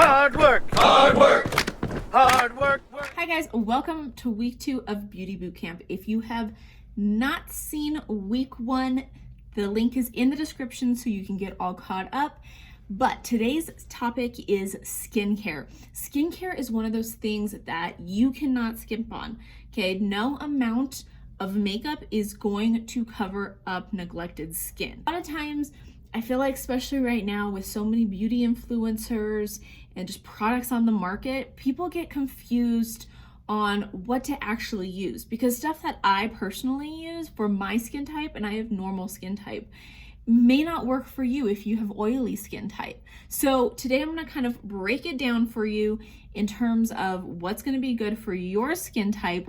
Hard work. Hard work. Hard work. Hi guys, welcome to week 2 of Beauty Boot Camp. If you have not seen week 1, the link is in the description so you can get all caught up. But today's topic is skincare. Skincare is one of those things that you cannot skimp on. Okay, no amount of makeup is going to cover up neglected skin. A lot of times, I feel like especially right now with so many beauty influencers and just products on the market, people get confused on what to actually use, because stuff that I personally use for my skin type, and I have normal skin type, may not work for you if you have oily skin type. So today I'm going to kind of break it down for you in terms of what's going to be good for your skin type.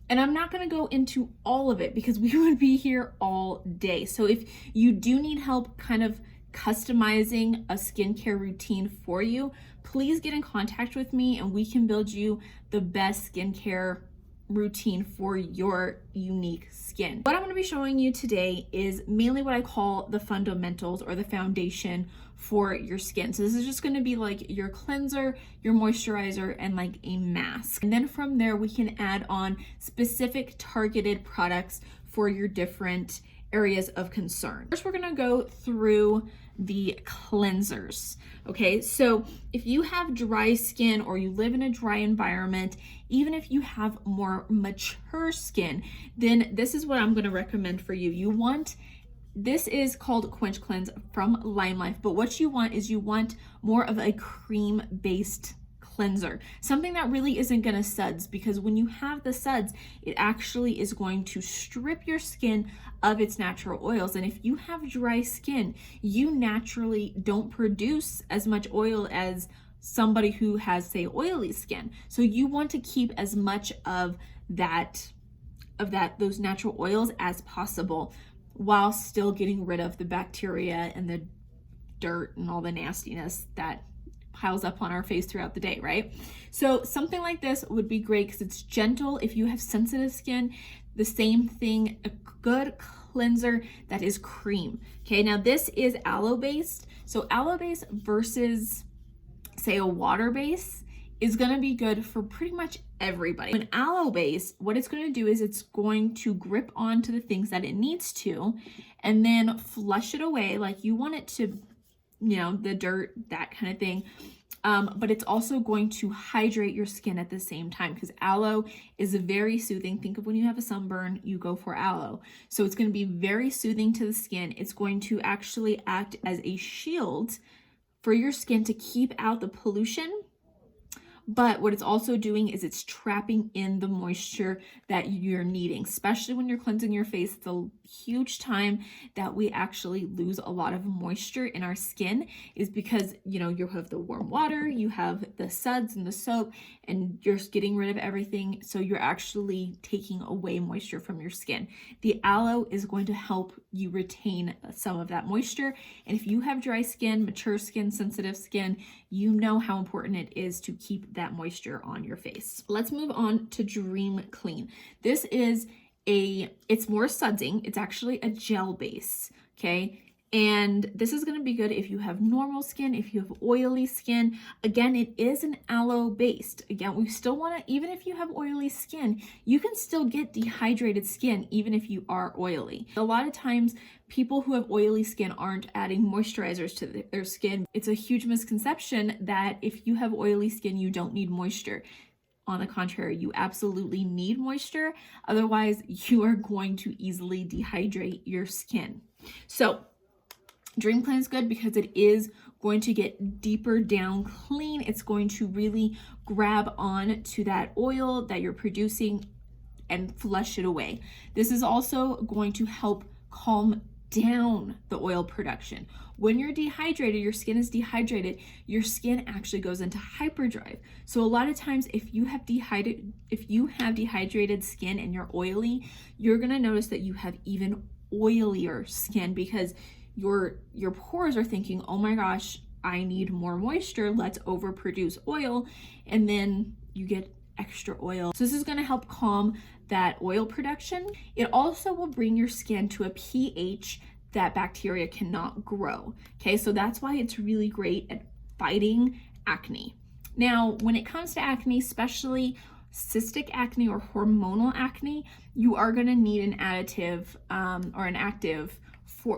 And I'm not going to go into all of it because we would be here all day. So if you do need help kind of customizing a skincare routine for you, please get in contact with me and we can build you the best skincare routine for your unique skin. What I'm going to be showing you today is mainly what I call the fundamentals or the foundation for your skin. So this is just going to be like your cleanser, your moisturizer, and like a mask. And then from there we can add on specific targeted products for your different areas of concern. First, we're going to go through the cleansers. Okay, so if you have dry skin or you live in a dry environment, even if you have more mature skin, then this is what I'm going to recommend for you. This is called Quench Cleanse from Lime Life, but what you want is you want more of a cream based cleanser, something that really isn't going to suds, because when you have the suds, it actually is going to strip your skin of its natural oils. And if you have dry skin, you naturally don't produce as much oil as somebody who has, say, oily skin. So you want to keep as much of those natural oils as possible while still getting rid of the bacteria and the dirt and all the nastiness that piles up on our face throughout the day, right? So something like this would be great because it's gentle if you have sensitive skin. The same thing, a good cleanser that is cream. Okay, now this is aloe based. So aloe based versus, say, a water base is going to be good for pretty much everybody. An aloe base, what it's going to do is it's going to grip onto the things that it needs to and then flush it away like you want it to, the dirt, that kind of thing. But it's also going to hydrate your skin at the same time, because aloe is very soothing. Think of when you have a sunburn, you go for aloe. So it's going to be very soothing to the skin. It's going to actually act as a shield for your skin to keep out the pollution. But what it's also doing is it's trapping in the moisture that you're needing, especially when you're cleansing your face. It's a huge time that we actually lose a lot of moisture in our skin, is because, you have the warm water, you have the suds and the soap, and you're getting rid of everything. So you're actually taking away moisture from your skin. The aloe is going to help you retain some of that moisture. And if you have dry skin, mature skin, sensitive skin, you know how important it is to keep that moisture on your face. Let's move on to Dream Clean. This is it's more sudsing. It's actually a gel base, okay? And this is going to be good if you have normal skin, if you have oily skin. Again, it is an aloe based. Again, we still want to, even if you have oily skin, you can still get dehydrated skin even if you are oily. A lot of times, people who have oily skin aren't adding moisturizers to their skin. It's a huge misconception that if you have oily skin, you don't need moisture. On the contrary, you absolutely need moisture. Otherwise, you are going to easily dehydrate your skin. So Dream Clean is good because it is going to get deeper down clean. It's going to really grab on to that oil that you're producing and flush it away. This is also going to help calm down the oil production. When you're dehydrated, your skin is dehydrated, your skin actually goes into hyperdrive. So a lot of times if you have dehydrated skin and you're oily, you're going to notice that you have even oilier skin, because your pores are thinking, oh my gosh, I need more moisture, let's overproduce oil, and then you get extra oil. So this is going to help calm that oil production. It also will bring your skin to a pH that bacteria cannot grow. Okay, so that's why it's really great at fighting acne. Now, when it comes to acne, especially cystic acne or hormonal acne, you are going to need an additive or an active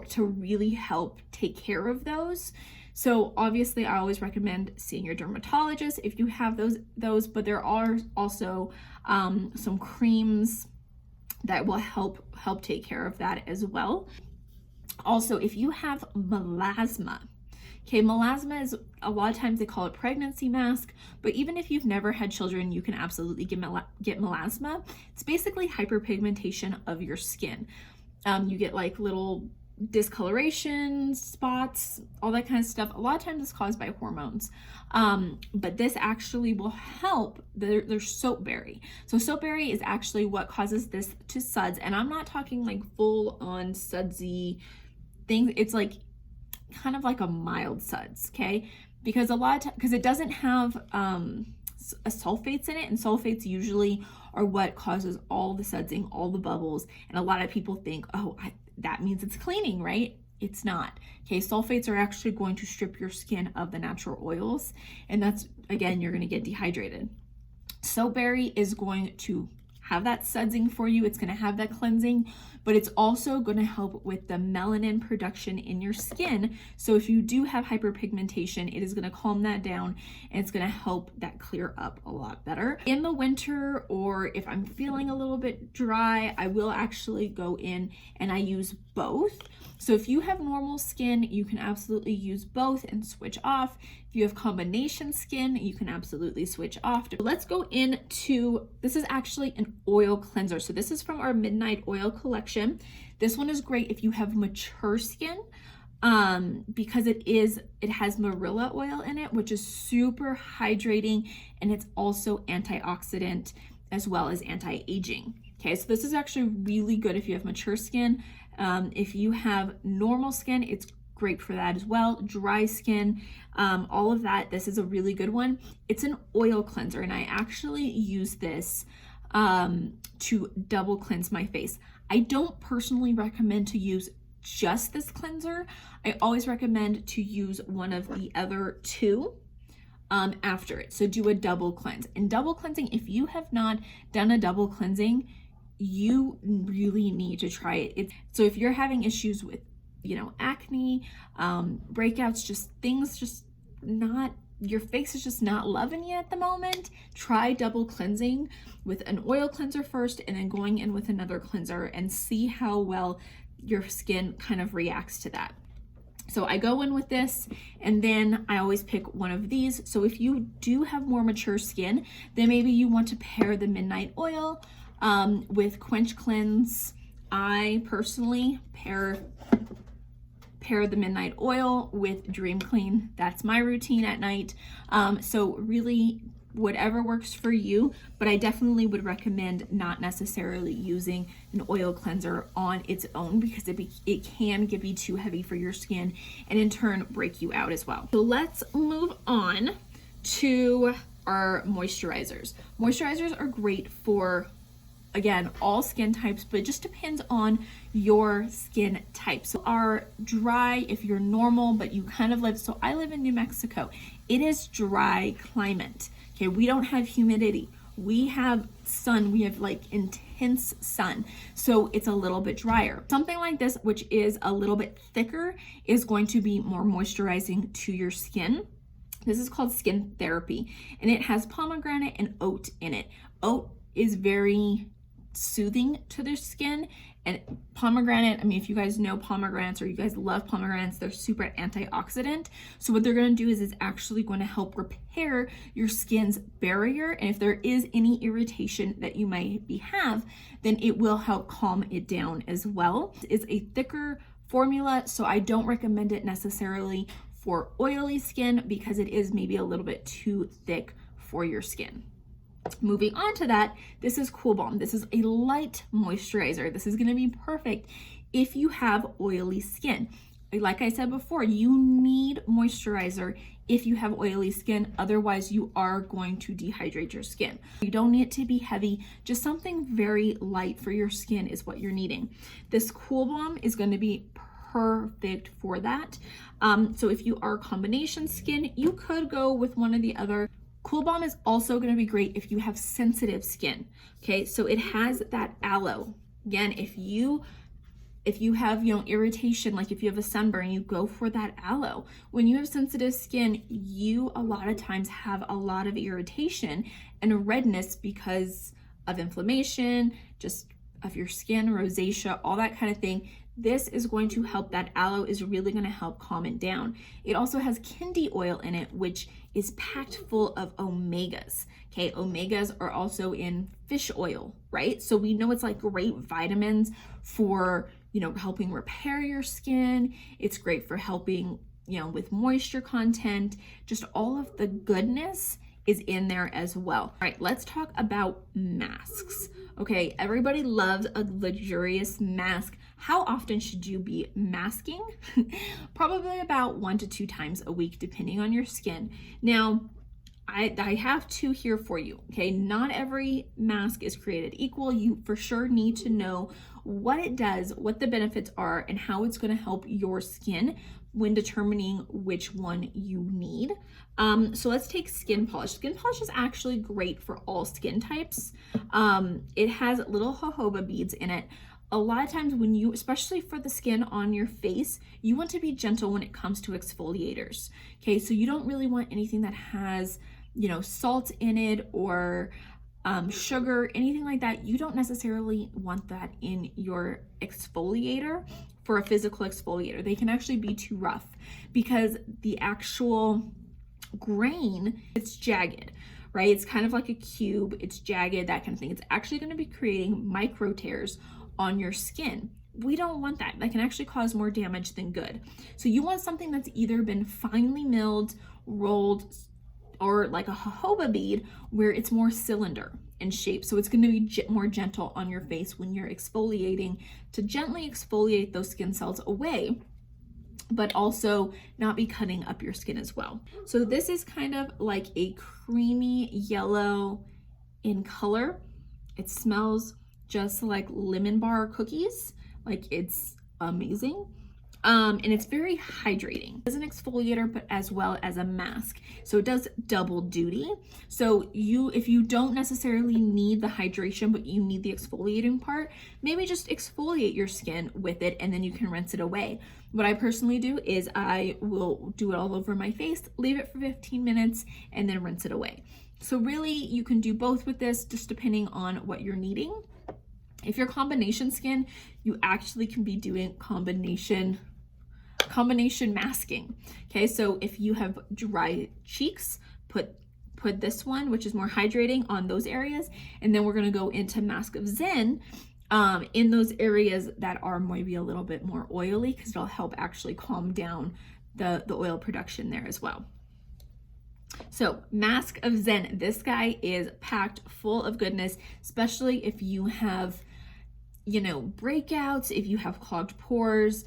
to really help take care of those. So obviously I always recommend seeing your dermatologist if you have those, but there are also some creams that will help take care of that as well. Also, if you have melasma, okay, melasma is, a lot of times they call it pregnancy mask, but even if you've never had children, you can absolutely get melasma. It's basically hyperpigmentation of your skin. You get like little discoloration, spots, all that kind of stuff. A lot of times it's caused by hormones. But this actually will help. There's soapberry. So soapberry is actually what causes this to suds. And I'm not talking like full on sudsy thing. It's like kind of like a mild suds, okay? Because a lot of because it doesn't have sulfates in it, and sulfates usually are what causes all the sudsing, all the bubbles. And a lot of people think, oh, that means it's cleaning, right? It's not. Okay, sulfates are actually going to strip your skin of the natural oils, and that's, again, you're going to get dehydrated. Soapberry is going to have that sudsing for you. It's going to have that cleansing, but it's also going to help with the melanin production in your skin. So if you do have hyperpigmentation, it is going to calm that down, and it's going to help that clear up a lot better. In the winter, or if I'm feeling a little bit dry, I will actually go in and I use both. So if you have normal skin, you can absolutely use both and switch off. If you have combination skin, you can absolutely switch off. Let's go into, this is actually an oil cleanser. So this is from our Midnight Oil collection. This one is great if you have mature skin, because it has marilla oil in it, which is super hydrating, and it's also antioxidant as well as anti-aging. Okay, so this is actually really good if you have mature skin. If you have normal skin, it's great for that as well. Dry skin, all of that, this is a really good one. It's an oil cleanser, and I actually use this to double cleanse my face. I don't personally recommend to use just this cleanser. I always recommend to use one of the other two after it. So do a double cleanse. And double cleansing, if you have not done a double cleansing, you really need to try it. So if you're having issues with, acne, breakouts, just things just not, your face is just not loving you at the moment, try double cleansing with an oil cleanser first and then going in with another cleanser, and see how well your skin kind of reacts to that. So I go in with this, and then I always pick one of these. So if you do have more mature skin, then maybe you want to pair the Midnight Oil with Quench Cleanse. I personally pair the Midnight Oil with Dream Clean. That's my routine at night. So really, whatever works for you, but I definitely would recommend not necessarily using an oil cleanser on its own, because it can be too heavy for your skin and in turn break you out as well. So let's move on to our moisturizers. Moisturizers are great for, again, all skin types, but it just depends on your skin type. So are dry if you're normal, but you kind of live, so I live in New Mexico. It is dry climate. Okay, we don't have humidity. We have sun, we have like intense sun. So it's a little bit drier. Something like this, which is a little bit thicker, is going to be more moisturizing to your skin. This is called Skin Therapy, and it has pomegranate and oat in it. Oat is very soothing to their skin, and pomegranate, I mean, if you guys know pomegranates or you guys love pomegranates, they're super antioxidant. So what they're going to do is it's actually going to help repair your skin's barrier, and if there is any irritation that you might have, then it will help calm it down as well. It's a thicker formula, so I don't recommend it necessarily for oily skin, because it is maybe a little bit too thick for your skin. Moving on to that, this is Cool Balm. This is a light moisturizer. This is going to be perfect if you have oily skin. Like I said before, you need moisturizer if you have oily skin. Otherwise, you are going to dehydrate your skin. You don't need it to be heavy. Just something very light for your skin is what you're needing. This Cool Balm is going to be perfect for that. So if you are combination skin, you could go with one of the other Cool Balm is also going to be great if you have sensitive skin. Okay, so it has that aloe. Again, if you have, irritation, like if you have a sunburn, you go for that aloe. When you have sensitive skin, you a lot of times have a lot of irritation and a redness because of inflammation, just of your skin, rosacea, all that kind of thing. This is going to help. That aloe is really going to help calm it down. It also has kindi oil in it, which is packed full of omegas. Okay, omegas are also in fish oil, right? So we know it's like great vitamins for, helping repair your skin. It's great for helping, with moisture content. Just all of the goodness is in there as well. All right, let's talk about masks. Okay, everybody loves a luxurious mask. How often should you be masking? Probably about 1 to 2 times a week, depending on your skin. Now, I have 2 here for you, okay? Not every mask is created equal. You for sure need to know what it does, what the benefits are, and how it's gonna help your skin when determining which one you need. So let's take skin polish. Skin polish is actually great for all skin types. It has little jojoba beads in it. A lot of times when you, especially for the skin on your face, you want to be gentle when it comes to exfoliators. Okay, so you don't really want anything that has, salt in it or sugar, anything like that. You don't necessarily want that in your exfoliator for a physical exfoliator. They can actually be too rough because the actual grain, it's jagged, right? It's kind of like a cube, it's jagged, that kind of thing. It's actually going to be creating micro tears on your skin. We don't want that. That can actually cause more damage than good. So you want something that's either been finely milled, rolled, or like a jojoba bead where it's more cylinder in shape. So it's going to be more gentle on your face when you're exfoliating, to gently exfoliate those skin cells away, but also not be cutting up your skin as well. So this is kind of like a creamy yellow in color. It smells just like lemon bar cookies. Like, it's amazing. And it's very hydrating as an exfoliator, but as well as a mask. So it does double duty. So if you don't necessarily need the hydration, but you need the exfoliating part, maybe just exfoliate your skin with it and then you can rinse it away. What I personally do is I will do it all over my face, leave it for 15 minutes, and then rinse it away. So really you can do both with this, just depending on what you're needing. If you're combination skin, you actually can be doing combination masking. Okay, so if you have dry cheeks, put this one, which is more hydrating, on those areas, and then we're going to go into Mask of Zen in those areas that are maybe a little bit more oily, because it'll help actually calm down the oil production there as well. So Mask of Zen, this guy is packed full of goodness, especially if you have, breakouts, if you have clogged pores,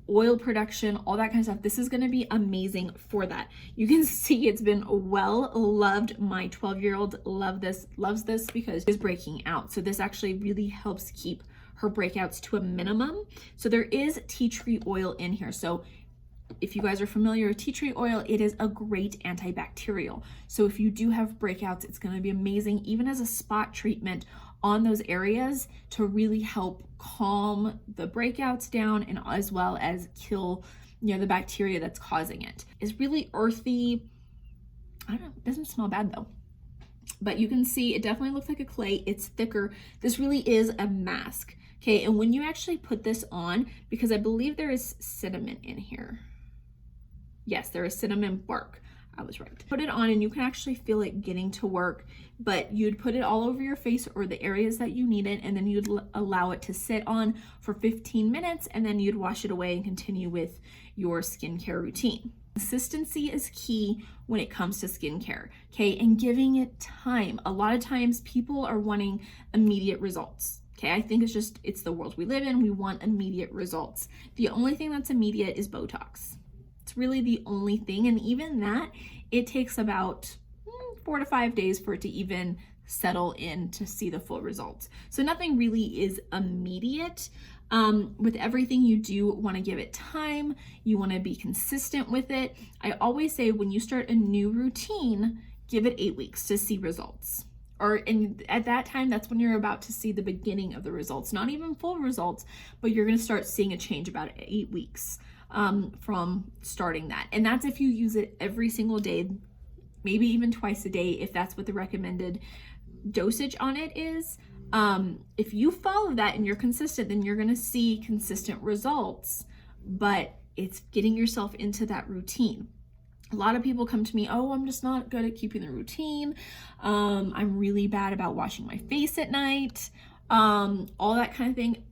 oil production, all that kind of stuff. This is going to be amazing for that. You can see it's been well loved. My 12-year-old loves this because it's breaking out. So this actually really helps keep her breakouts to a minimum. So there is tea tree oil in here. So if you guys are familiar with tea tree oil, it is a great antibacterial. So if you do have breakouts, it's going to be amazing, even as a spot treatment on those areas, to really help calm the breakouts down and as well as kill, the bacteria that's causing it. It's really earthy. I don't know, it doesn't smell bad though. But you can see it definitely looks like a clay. It's thicker. This really is a mask. Okay, and when you actually put this on, because I believe there is cinnamon in here. Yes, there is cinnamon bark. I was right. Put it on and you can actually feel it getting to work, but you'd put it all over your face or the areas that you need it, and then you'd allow it to sit on for 15 minutes, and then you'd wash it away and continue with your skincare routine. Consistency is key when it comes to skincare, okay, and giving it time. A lot of times people are wanting immediate results. Okay, I think it's the world we live in. We want immediate results. The only thing that's immediate is Botox. It's really the only thing, and even that, it takes about 4 to 5 days for it to even settle in to see the full results. So nothing really is immediate. With everything, you do want to give it time. You want to be consistent with it. I always say when you start a new routine, give it 8 weeks to see results. And at that time, that's when you're about to see the beginning of the results, not even full results, but you're going to start seeing a change about 8 weeks from starting that. And that's if you use it every single day, maybe even twice a day, if that's what the recommended dosage on it is. If you follow that and you're consistent, then you're going to see consistent results, but it's getting yourself into that routine. A lot of people come to me, oh, I'm just not good at keeping the routine. I'm really bad about washing my face at night, all that kind of thing.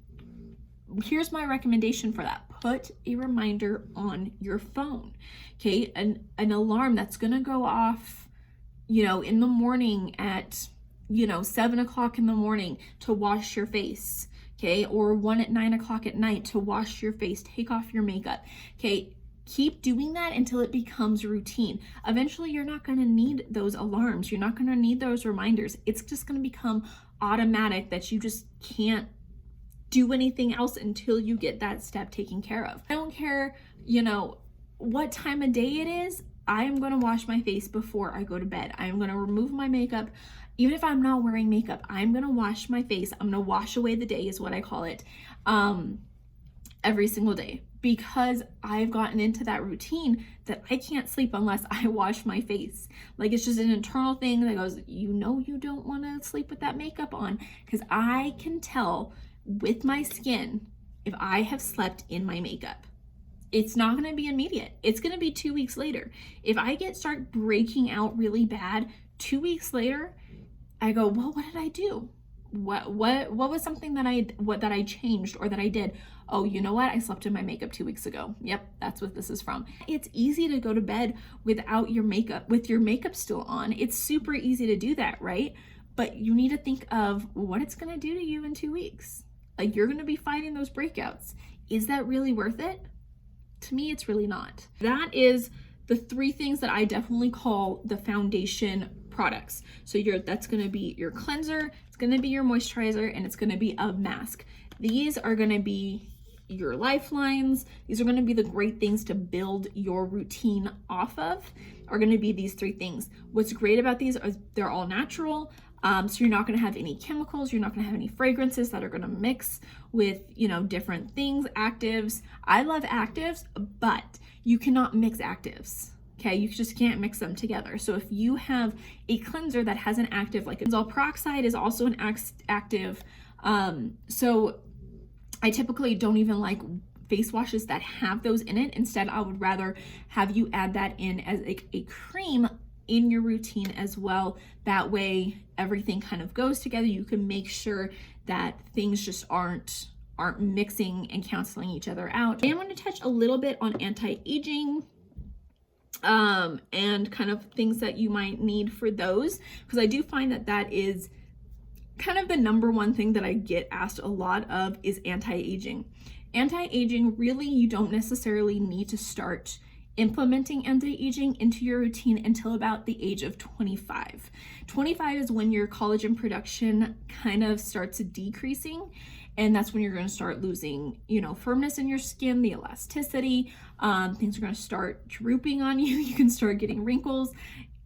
Here's my recommendation for that. Put a reminder on your phone, okay? An alarm that's gonna go off, in the morning at, 7 o'clock in the morning to wash your face, okay? Or 1 at 9 o'clock at night to wash your face, take off your makeup, okay? Keep doing that until it becomes routine. Eventually, you're not going to need those alarms. You're not going to need those reminders. It's just going to become automatic that you just can't do anything else until you get that step taken care of. I don't care, what time of day it is. I am going to wash my face before I go to bed. I am going to remove my makeup. Even if I'm not wearing makeup, I'm going to wash my face. I'm going to wash away the day is what I call it. Every single day, because I've gotten into that routine that I can't sleep unless I wash my face. Like, it's just an internal thing that goes, you don't want to sleep with that makeup on, because I can tell with my skin if I have slept in my makeup. It's not going to be immediate. It's going to be 2 weeks later. If I start breaking out really bad 2 weeks later, I go, well, what did I do? What was something that I changed or that I did? Oh, you know what? I slept in my makeup 2 weeks ago. Yep, that's what this is from. It's easy to go to bed without your makeup, with your makeup still on. It's super easy to do that, right? But you need to think of what it's going to do to you in 2 weeks. Like, you're going to be fighting those breakouts. Is that really worth it? To me, it's really not. That is the 3 things that I definitely call the foundation products. So that's going to be your cleanser, it's going to be your moisturizer, and it's going to be a mask. These are going to be your lifelines. These are going to be the great things to build your routine off of, are going to be these 3 things. What's great about these is they're all natural. So you're not going to have any chemicals. You're not going to have any fragrances that are going to mix with, different things, actives. I love actives, but you cannot mix actives. Okay, you just can't mix them together. So if you have a cleanser that has an active, like benzoyl peroxide is also an active. So I typically don't even like face washes that have those in it. Instead, I would rather have you add that in as a cream in your routine as well. That way everything kind of goes together. You can make sure that things just aren't mixing and canceling each other out. I am going to touch a little bit on anti-aging and kind of things that you might need for those, because I do find that is kind of the number one thing that I get asked a lot of is anti-aging. Anti-aging, really, you don't necessarily need to start implementing anti-aging into your routine until about the age of 25. 25 is when your collagen production kind of starts decreasing, and that's when you're going to start losing, firmness in your skin, the elasticity. Things are going to start drooping on you. You can start getting wrinkles.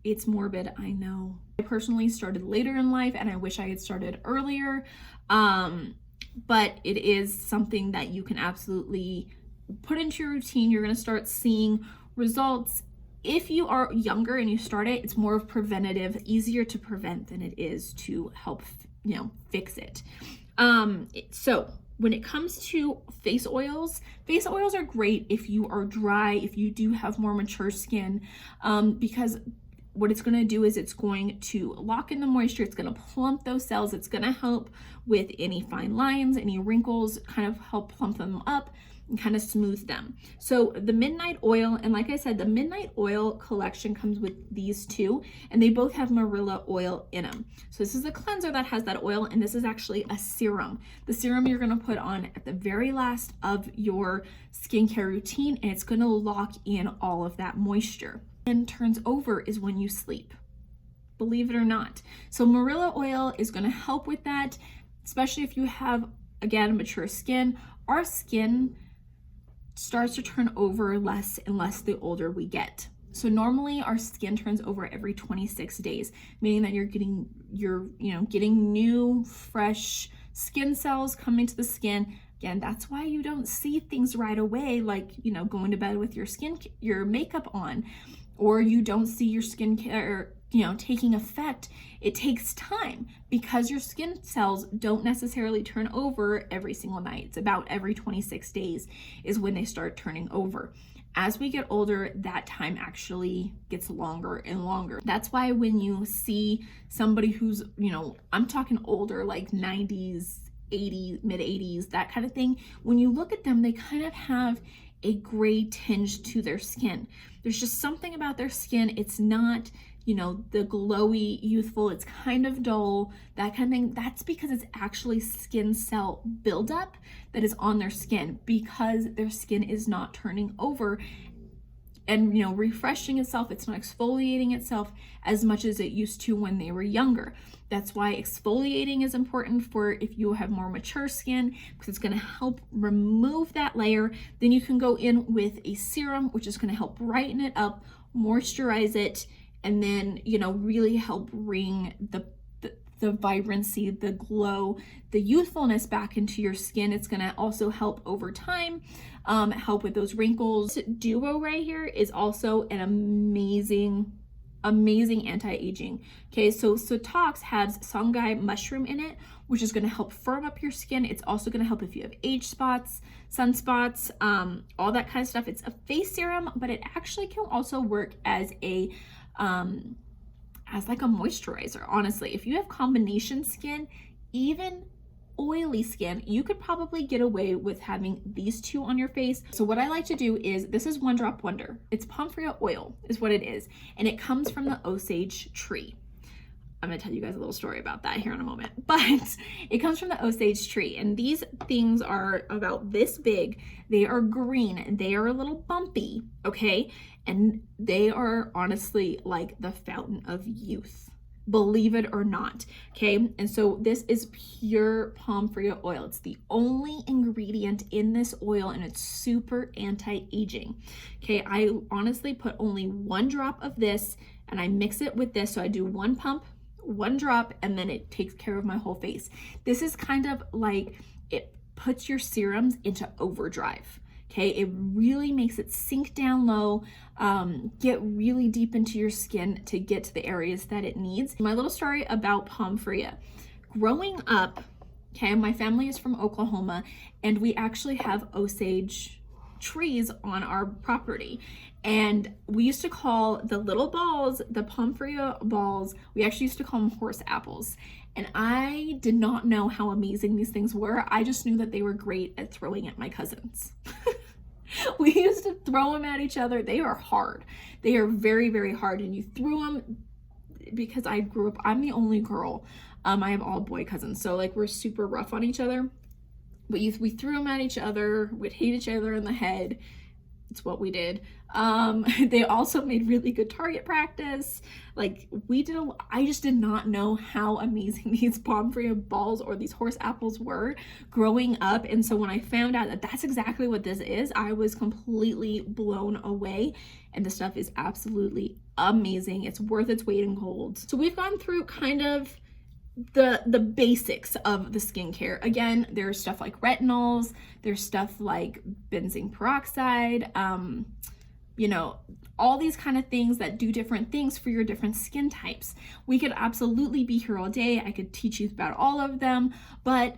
It's morbid, I know. I personally started later in life, and I wish I had started earlier. But it is something that you can absolutely put into your routine. You're going to start seeing results. If you are younger and you start it, it's more of preventative, easier to prevent than it is to help, fix it. So when it comes to face oils are great if you are dry, if you do have more mature skin, because what it's going to do is it's going to lock in the moisture. It's going to plump those cells. It's going to help with any fine lines, any wrinkles, kind of help plump them up and kind of smooth them. So the Midnight Oil, and like I said, the Midnight Oil collection comes with these 2, and they both have marilla oil in them. So this is a cleanser that has that oil, and this is actually a serum. The serum you're going to put on at the very last of your skincare routine, and it's going to lock in all of that moisture. And turns over is when you sleep, believe it or not. So marilla oil is going to help with that, especially if you have, again, mature skin. Our skin starts to turn over less and less the older we get. So normally our skin turns over every 26 days, meaning that you're getting getting new, fresh skin cells coming to the skin. Again, that's why you don't see things right away, like, going to bed with your makeup on, or you don't see your skincare, taking effect. It takes time because your skin cells don't necessarily turn over every single night. It's about every 26 days is when they start turning over. As we get older, that time actually gets longer and longer. That's why when you see somebody who's, I'm talking older, like 90s, 80s, mid 80s, that kind of thing, when you look at them, they kind of have a gray tinge to their skin. There's just something about their skin. It's not, the glowy, youthful, it's kind of dull, that kind of thing. That's because it's actually skin cell buildup that is on their skin because their skin is not turning over and, refreshing itself. It's not exfoliating itself as much as it used to when they were younger. That's why exfoliating is important for if you have more mature skin, because it's going to help remove that layer. Then you can go in with a serum, which is going to help brighten it up, moisturize it, and then, really help bring the vibrancy, the glow, the youthfulness back into your skin. It's going to also help over time, help with those wrinkles. Duo right here is also an amazing anti-aging. Okay, so Sotox has songhai mushroom in it, which is going to help firm up your skin. It's also going to help if you have age spots, sunspots, all that kind of stuff. It's a face serum, but it actually can also work as like a moisturizer. Honestly, if you have combination skin, even oily skin, you could probably get away with having these two on your face. So what I like to do is, this is One Drop Wonder. It's Pomfrey oil is what it is, and it comes from the Osage tree. I'm going to tell you guys a little story about that here in a moment, but it comes from the Osage tree, and these things are about this big. They are green. They are a little bumpy, okay? And they are honestly like the fountain of youth, believe it or not, okay? And so this is pure Pomfrey oil. It's the only ingredient in this oil, and it's super anti-aging, okay? I honestly put only 1 drop of this, and I mix it with this, so I do 1 pump, 1 drop, and then it takes care of my whole face. This is kind of like, it puts your serums into overdrive. Okay, it really makes it sink down low, get really deep into your skin to get to the areas that it needs. My little story about Pomfrey. Growing up, okay, my family is from Oklahoma, and we actually have Osage trees on our property. And we used to call the little balls, the Pomfrey balls, we actually used to call them horse apples. And I did not know how amazing these things were. I just knew that they were great at throwing at my cousins. We used to throw them at each other. They are hard. They are very, very hard. And you threw them, because I grew up, I'm the only girl. I have all boy cousins. So like, we're super rough on each other. But we threw them at each other. We'd hit each other in the head. It's what we did. They also made really good target practice. Like, I just did not know how amazing these Pomfrey balls or these horse apples were growing up. And so when I found out that that's exactly what this is, I was completely blown away. And the stuff is absolutely amazing. It's worth its weight in gold. So we've gone through kind of the basics of the skincare. Again, there's stuff like retinols, there's stuff like benzene peroxide, all these kind of things that do different things for your different skin types. We could absolutely be here all day. I could teach you about all of them, but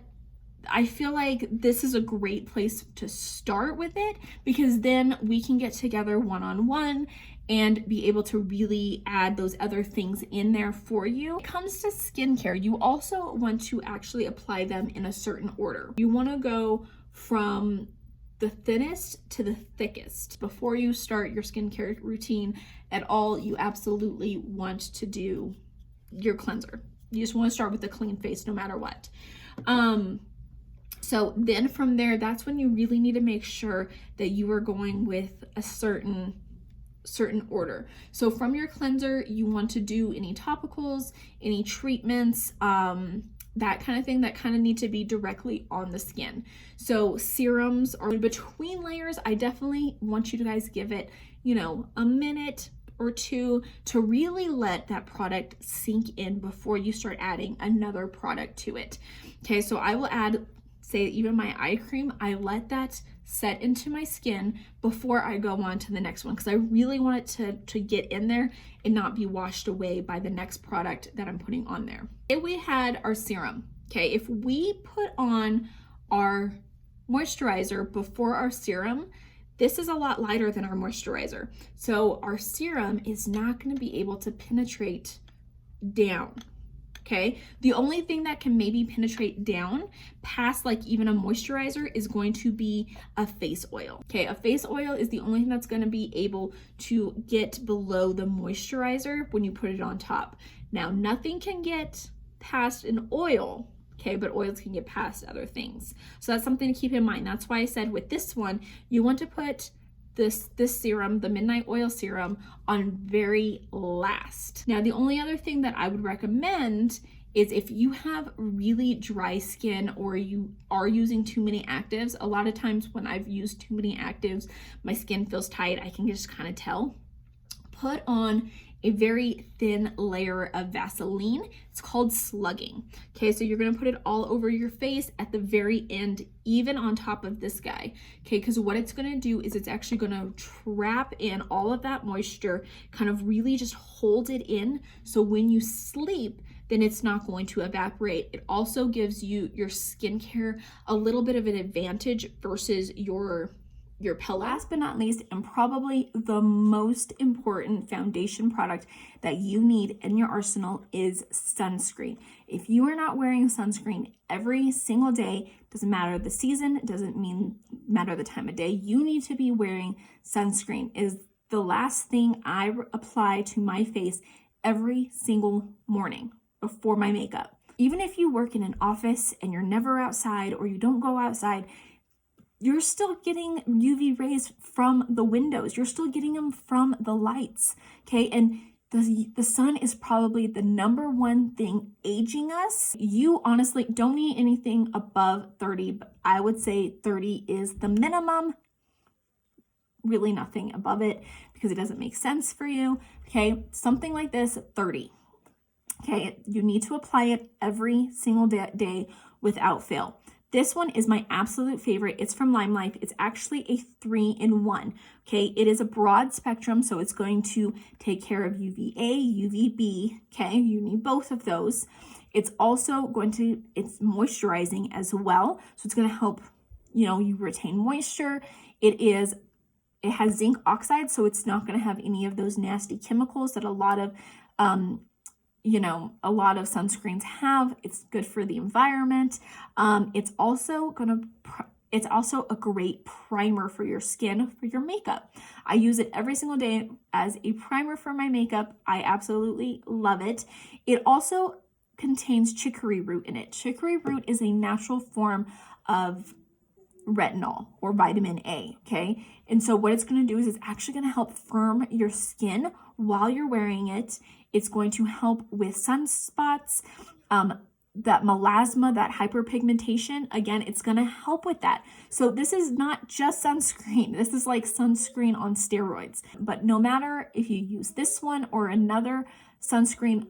I feel like this is a great place to start with it, because then we can get together one-on-one and be able to really add those other things in there for you. When it comes to skincare, you also want to actually apply them in a certain order. You want to go from the thinnest to the thickest. Before you start your skincare routine at all, you absolutely want to do your cleanser. You just want to start with a clean face no matter what. So then from there, that's when you really need to make sure that you are going with a certain order. So from your cleanser, you want to do any topicals, any treatments, that kind of thing that kind of need to be directly on the skin. So serums or between layers, I definitely want you to guys give it, a minute or two to really let that product sink in before you start adding another product to it. Okay, so I will add, say, even my eye cream, I let that set into my skin before I go on to the next one, because I really want it to get in there and not be washed away by the next product that I'm putting on there. If we had our serum, okay, if we put on our moisturizer before our serum, this is a lot lighter than our moisturizer. So our serum is not going to be able to penetrate down. Okay, the only thing that can maybe penetrate down past like even a moisturizer is going to be a face oil. Okay, a face oil is the only thing that's going to be able to get below the moisturizer when you put it on top. Now, nothing can get past an oil, okay, but oils can get past other things. So that's something to keep in mind. That's why I said with this one, you want to put this serum, the Midnight Oil Serum, on very last. Now, the only other thing that I would recommend is if you have really dry skin or you are using too many actives. A lot of times when I've used too many actives, my skin feels tight. I can just kind of tell. Put on a very thin layer of Vaseline. It's called slugging. Okay, so you're gonna put it all over your face at the very end, even on top of this guy. Okay, because what it's gonna do is it's actually gonna trap in all of that moisture, kind of really just hold it in. So when you sleep, then it's not going to evaporate. It also gives you your skincare a little bit of an advantage versus your pillow. Last but not least, and probably the most important foundation product that you need in your arsenal is sunscreen. If you are not wearing sunscreen every single day, doesn't matter the season, doesn't matter the time of day, you need to be wearing sunscreen. It is the last thing I apply to my face every single morning before my makeup. Even if you work in an office and you're never outside or you don't go outside, you're still getting UV rays from the windows. You're still getting them from the lights, okay? And the sun is probably the number one thing aging us. You honestly don't need anything above 30, but I would say 30 is the minimum. Really nothing above it because it doesn't make sense for you, okay? Something like this, 30. Okay, you need to apply it every single day without fail. This one is my absolute favorite. It's from Lime Life. It's actually a 3-in-1. Okay, it is a broad spectrum, so it's going to take care of UVA, UVB. Okay, you need both of those. It's also it's moisturizing as well, so it's going to help, you retain moisture. It has zinc oxide, so it's not going to have any of those nasty chemicals that a lot of sunscreens have. It's good for the environment. It's also a great primer for your skin, for your makeup. I use it every single day as a primer for my makeup. I absolutely love it. It also contains chicory root in it. Chicory root is a natural form of retinol or vitamin A, okay? And so what it's going to do is it's actually going to help firm your skin while you're wearing it. It's going to help with sunspots, that melasma, that hyperpigmentation. Again, it's going to help with that. So this is not just sunscreen. This is like sunscreen on steroids. But no matter if you use this one or another sunscreen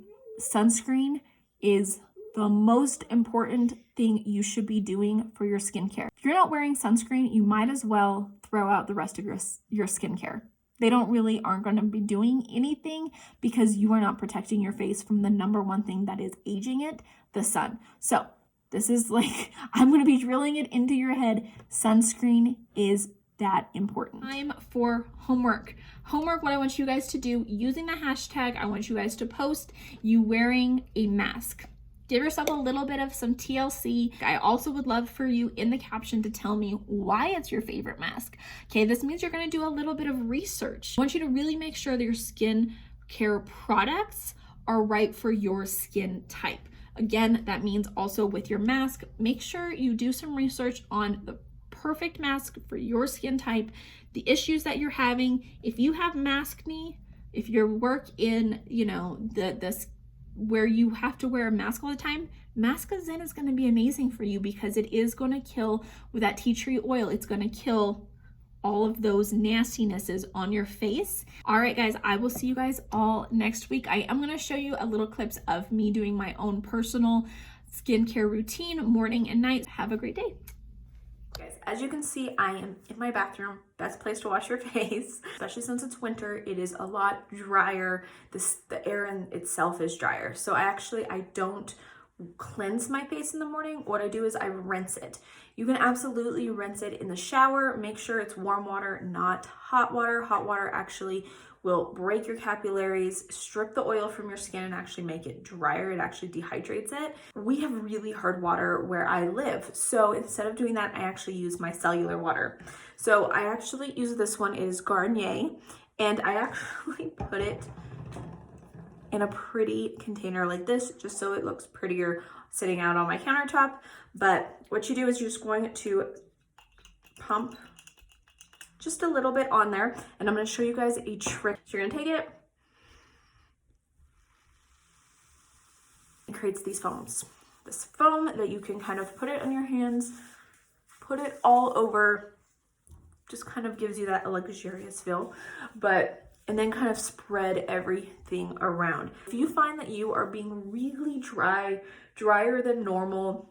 is the most important thing you should be doing for your skincare. If you're not wearing sunscreen, you might as well throw out the rest of your skincare. They aren't going to be doing anything because you are not protecting your face from the number one thing that is aging it, the sun. So this is like, I'm going to be drilling it into your head. Sunscreen is that important. Time for homework. Homework, what I want you guys to do, using the hashtag, I want you guys to post you wearing a mask. Give yourself a little bit of some TLC. I also would love for you in the caption to tell me why it's your favorite mask. Okay, this means you're going to do a little bit of research. I want you to really make sure that your skin care products are right for your skin type. Again, that means also with your mask, make sure you do some research on the perfect mask for your skin type, the issues that you're having. If you have maskne, if you work in, where you have to wear a mask all the time, Maskazin is going to be amazing for you because it is going to kill with that tea tree oil. It's going to kill all of those nastinesses on your face. All right, guys, I will see you guys all next week. I am going to show you a little clips of me doing my own personal skincare routine, morning and night. Have a great day. Guys, as you can see, I am in my bathroom. Best place to wash your face, especially since it's winter. It is a lot drier. The air in itself is drier. So I don't cleanse my face in the morning. What I do is I rinse it. You can absolutely rinse it in the shower. Make sure it's warm water, not hot water. Hot water actually will break your capillaries, strip the oil from your skin, and actually make it drier. It actually dehydrates it. We have really hard water where I live. So instead of doing that, I actually use my cellular water. So I actually use this one. It is Garnier, and I actually put it in a pretty container like this, just so it looks prettier sitting out on my countertop. But what you do is you're just going to pump just a little bit on there, and I'm going to show you guys a trick. So you're going to take it, it creates these foams. This foam that you can kind of put it on your hands, put it all over, just kind of gives you that luxurious feel, and then kind of spread everything around. If you find that you are being really dry, drier than normal,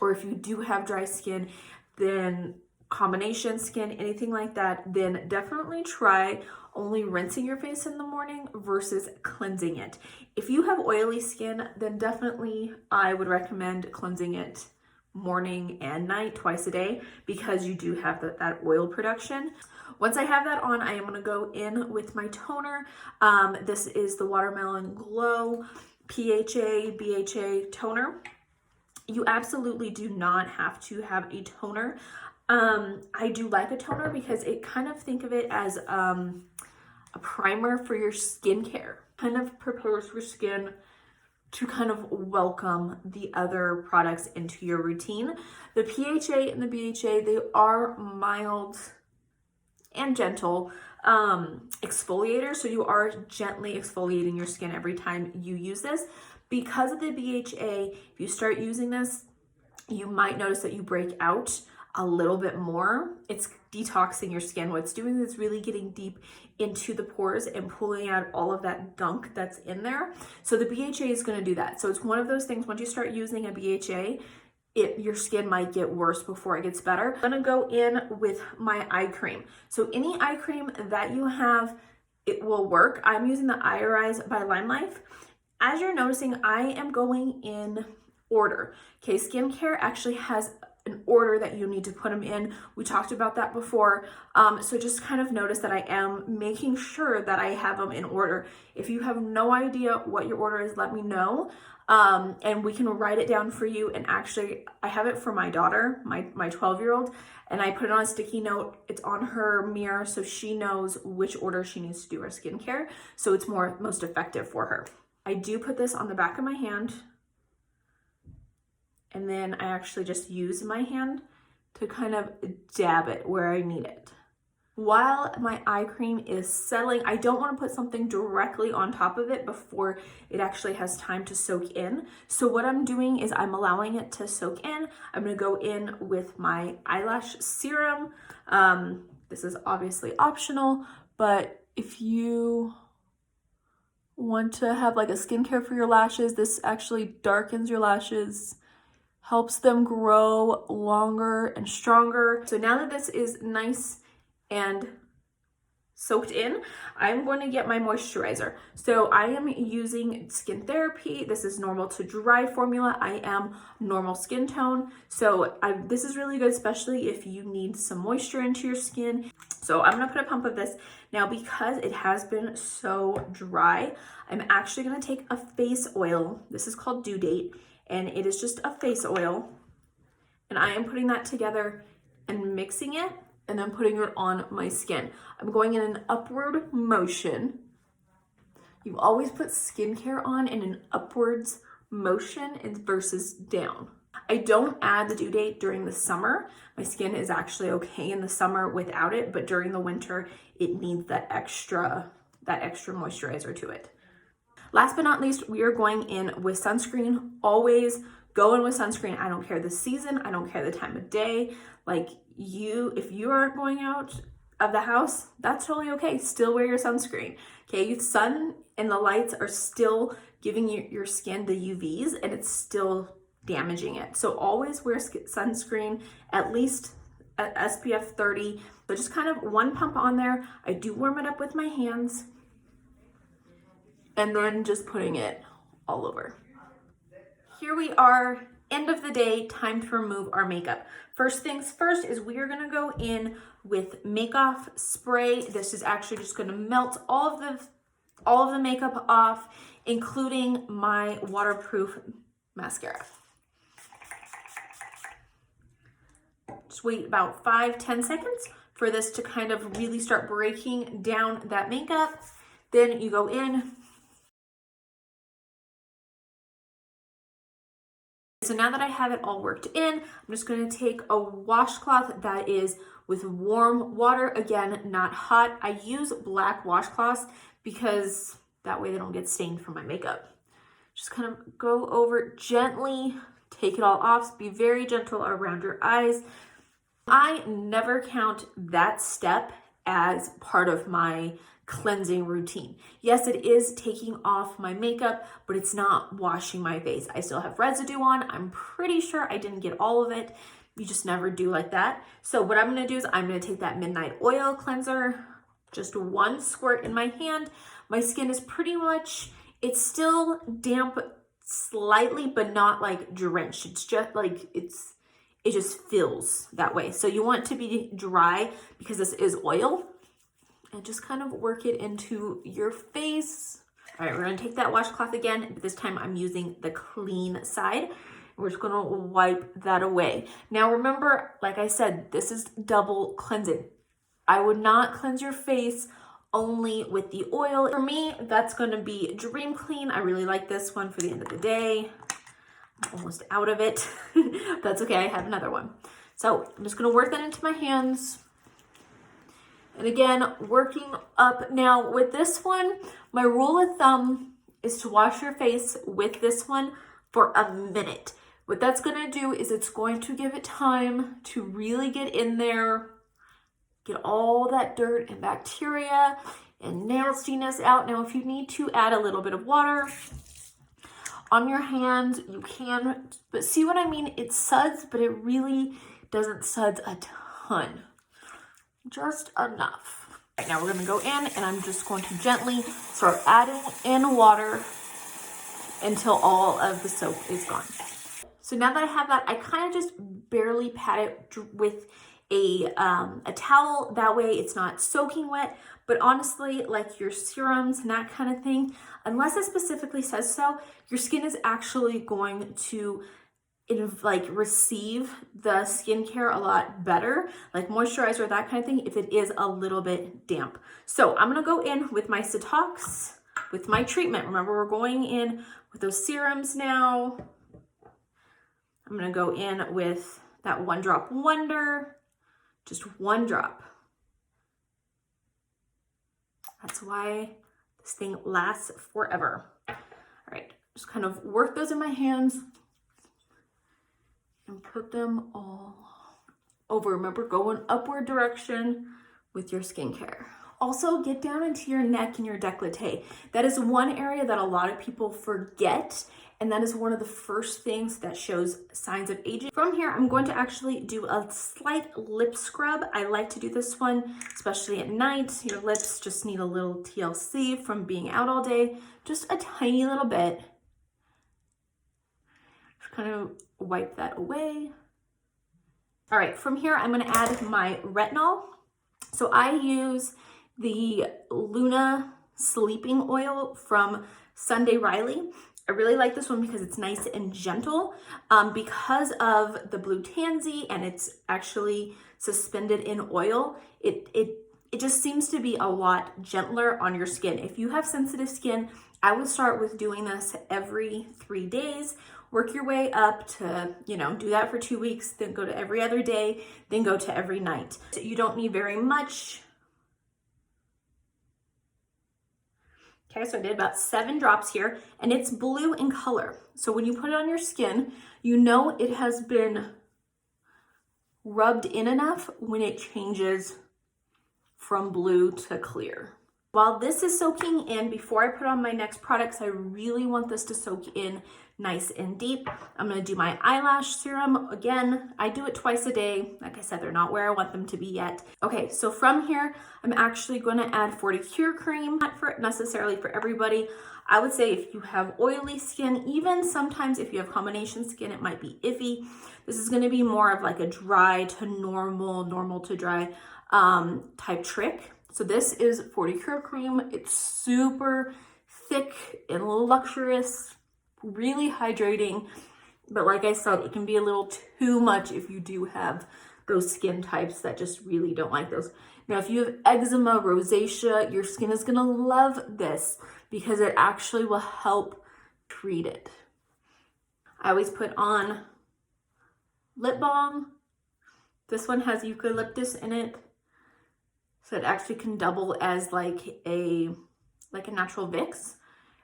or if you do have dry skin, then combination skin, anything like that, then definitely try only rinsing your face in the morning versus cleansing it. If you have oily skin, then definitely I would recommend cleansing it morning and night, twice a day, because you do have that oil production. Once I have that on, I am going to go in with my toner. This is the Watermelon Glow PHA BHA toner. You absolutely do not have to have a toner. I do like a toner because it kind of, think of it as a primer for your skincare. Kind of prepares your skin to kind of welcome the other products into your routine. The PHA and the BHA, they are mild and gentle exfoliators, so you are gently exfoliating your skin every time you use this. Because of the BHA, if you start using this, you might notice that you break out a little bit more. It's detoxing your skin. What it's doing is really getting deep into the pores and pulling out all of that gunk that's in there. So the BHA is going to do that. So it's one of those things, once you start using a BHA, your skin might get worse before it gets better. I'm gonna go in with my eye cream. So any eye cream that you have, it will work. I'm using the Iorize by LimeLife. As you're noticing, I am going in order. Okay, skincare actually has an order that you need to put them in. We talked about that before. So just kind of notice that I am making sure that I have them in order. If you have no idea what your order is, let me know. And we can write it down for you. And actually, I have it for my daughter, my 12-year-old, and I put it on a sticky note. It's on her mirror, so she knows which order she needs to do her skincare, so it's most effective for her. I do put this on the back of my hand, and then I actually just use my hand to kind of dab it where I need it. While my eye cream is settling, I don't want to put something directly on top of it before it actually has time to soak in. So what I'm doing is I'm allowing it to soak in. I'm going to go in with my eyelash serum. This is obviously optional, but if you want to have like a skincare for your lashes, this actually darkens your lashes, helps them grow longer and stronger. So now that this is nice and soaked in, I'm going to get my moisturizer. So I am using Skin Therapy. This is normal to dry formula. I am normal skin tone. So this is really good, especially if you need some moisture into your skin. So I'm gonna put a pump of this. Now, because it has been so dry, I'm actually gonna take a face oil. This is called Due Date, and it is just a face oil. And I am putting that together and mixing it, and then putting it on my skin. I'm going in an upward motion. You always put skincare on in an upwards motion versus down. I don't add the Due Date during the summer. My skin is actually okay in the summer without it, but during the winter, it needs that extra moisturizer to it. Last but not least, we are going in with sunscreen. Always go in with sunscreen. I don't care the season. I don't care the time of day. Like if you aren't going out of the house, that's totally okay. Still wear your sunscreen. Okay, sun and the lights are still giving your skin the UVs and it's still damaging it. So always wear sunscreen, at least at SPF 30. So just kind of one pump on there. I do warm it up with my hands and then just putting it all over. Here we are, end of the day, time to remove our makeup. First things first is we are gonna go in with Make Off spray. This is actually just gonna melt all of the makeup off, including my waterproof mascara. Just wait about 5-10 seconds for this to kind of really start breaking down that makeup. Then you go in. So now that I have it all worked in, I'm just going to take a washcloth that is with warm water, again, not hot. I use black washcloths because that way they don't get stained from my makeup. Just kind of go over gently, take it all off, be very gentle around your eyes. I never count that step as part of my cleansing routine. Yes, it is taking off my makeup, but it's not washing my face. I still have residue on. I'm pretty sure I didn't get all of it. You just never do like that. So what I'm gonna do is I'm gonna take that Midnight Oil Cleanser, just one squirt in my hand. My skin is pretty much, it's still damp slightly, but not like drenched. It's just like, it just feels that way. So you want to be dry because this is oil, and just kind of work it into your face. All right, we're gonna take that washcloth again, but this time I'm using the clean side. We're just gonna wipe that away. Now remember, like I said, this is double cleansing. I would not cleanse your face only with the oil. For me, that's gonna be Dream Clean. I really like this one for the end of the day. I'm almost out of it. That's okay, I have another one. So I'm just gonna work that into my hands. And again, working up. Now with this one, my rule of thumb is to wash your face with this one for a minute. What that's gonna do is it's going to give it time to really get in there, get all that dirt and bacteria and nastiness out. Now, if you need to add a little bit of water on your hands, you can, but see what I mean? It suds, but it really doesn't suds a ton, just enough. Right now we're gonna go in and I'm just going to gently start adding in water until all of the soap is gone. So now that I have that, I kind of just barely pat it with a towel. That way it's not soaking wet. But honestly, like your serums and that kind of thing, unless it specifically says so, your skin is actually going to receive the skincare a lot better, like moisturizer, that kind of thing, if it is a little bit damp. So I'm gonna go in with my Sitox, with my treatment. Remember, we're going in with those serums now. I'm gonna go in with that One Drop Wonder, just one drop. That's why this thing lasts forever. All right, just kind of work those in my hands and put them all over. Remember, go in upward direction with your skincare. Also, get down into your neck and your décolleté. That is one area that a lot of people forget, and that is one of the first things that shows signs of aging. From here, I'm going to actually do a slight lip scrub. I like to do this one, especially at night. Your lips just need a little TLC from being out all day, just a tiny little bit. Just kind of wipe that away. All right, from here, I'm gonna add my retinol. So I use the Luna Sleeping Oil from Sunday Riley. I really like this one because it's nice and gentle. Because of the blue tansy and it's actually suspended in oil, it just seems to be a lot gentler on your skin. If you have sensitive skin, I would start with doing this every 3 days. Work your way up to, do that for 2 weeks, then go to every other day, then go to every night. So you don't need very much. Okay, so I did about 7 drops here, and it's blue in color. So when you put it on your skin, you know it has been rubbed in enough when it changes from blue to clear. While this is soaking in, before I put on my next products, I really want this to soak in nice and deep. I'm gonna do my eyelash serum. Again, I do it twice a day. Like I said, they're not where I want them to be yet. Okay, so from here, I'm actually gonna add 40 Cure Cream. Not necessarily for everybody. I would say if you have oily skin, even sometimes if you have combination skin, it might be iffy. This is gonna be more of like a dry to normal to dry type trick. So this is 40 Cure Cream. It's super thick and luxurious, really hydrating. But like I said, it can be a little too much if you do have those skin types that just really don't like those. Now, if you have eczema, rosacea, your skin is gonna love this because it actually will help treat it. I always put on lip balm. This one has eucalyptus in it. So it actually can double as like a natural Vicks.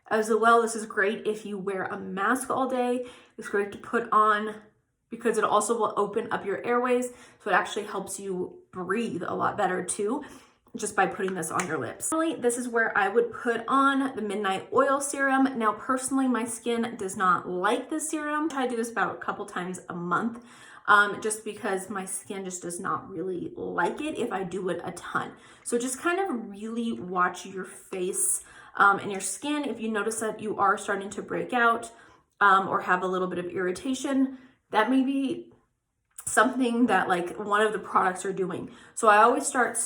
As well, this is great if you wear a mask all day. It's great to put on because it also will open up your airways. So it actually helps you breathe a lot better too, just by putting this on your lips. Finally, this is where I would put on the Midnight Oil Serum. Now, personally, my skin does not like this serum. I try to do this about a couple times a month. Just because my skin just does not really like it if I do it a ton. So just kind of really watch your face and your skin. If you notice that you are starting to break out or have a little bit of irritation, that may be something that like one of the products are doing. So I always start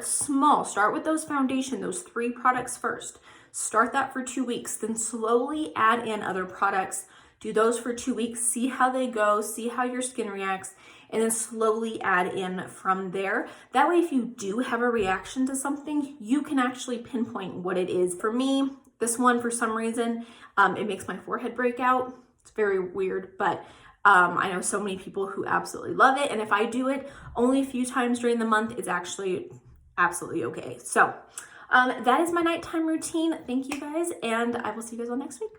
small. Start with those foundation, those 3 products first. Start that for 2 weeks, then slowly add in other products. Do those for 2 weeks, see how they go, see how your skin reacts, and then slowly add in from there. That way, if you do have a reaction to something, you can actually pinpoint what it is. For me, this one, for some reason, it makes my forehead break out. It's very weird, but I know so many people who absolutely love it. And if I do it only a few times during the month, it's actually absolutely okay. So that is my nighttime routine. Thank you guys, and I will see you guys all next week.